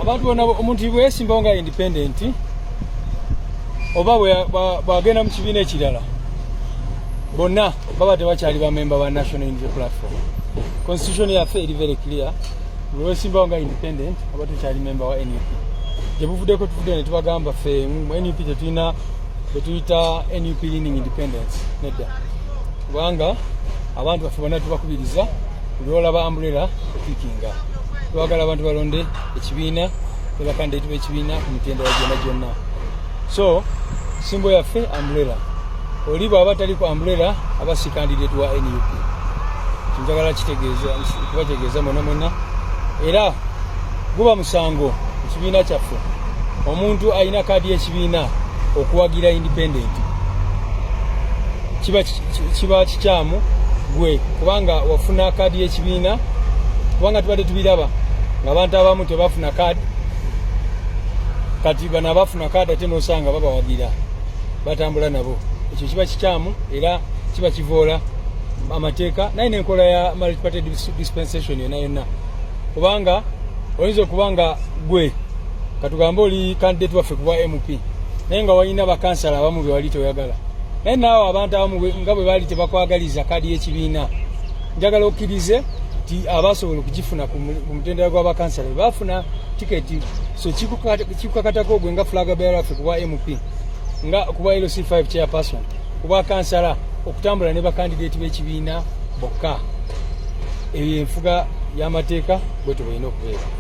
abantu bona omuntu bwesimba nga independent oba bwagenda mu kibiina ekirala bonna baba tebakyali ba member ba National Unity Platform. Constitution yaffe eri very clear. Bwesimba nga independent oba tekyali member wa NUP. Jebuvuddeko tuvudde ne tubagamba ffe mu NUP tetulina betuyita NUP leaning independence nedda. Kubanga abantu baffe bonna tubakubiriza olwolaba umbrella ekikinga. Twagala abantu balonde ekibiina tebakandidate b'ekibiina ku mitendera gyonna. So simbo yaffe umbrella. Oli bw'aba tali ku umbrella aba si candidate wa NUP. Njagala kubategeeza monna era guba musango ekibiina kyaffe omuntu alina kaadi y'ekibiina okuwagira independent kiba kikyamu gwe kubanga wafuna kaadi y'ekibiina kubanga tubadde tubiraba ng'abantu abamu tebafuna kaadi kati bano abafuna kaadi ate n'osanga babawagira batambula nabo. Ekyo kiba kikyamu era kiba kivoola amateeka naye n'enkola ya multi-party dispensation yonna kubanga oyinza okubanga gwe katugambe oli candidate waffe kuba MP naye nga walina bakansala abamu be wali toyagala naye naawe abantu abamu nga bwe baali tebakwagaliza kaadi y'ekibiina njagala okkirize ti abasobola okugifuna ku mutendera gw'abakansala bafuna tiketi so kikukakatako gwe nga flag bearer waffe kuba MP nga kuba LC5 chairperson kuba kansala okutambula ne bakandidate b'ekibiina bokka eyo enfuga y'amateeka bwe tubalina okubeera.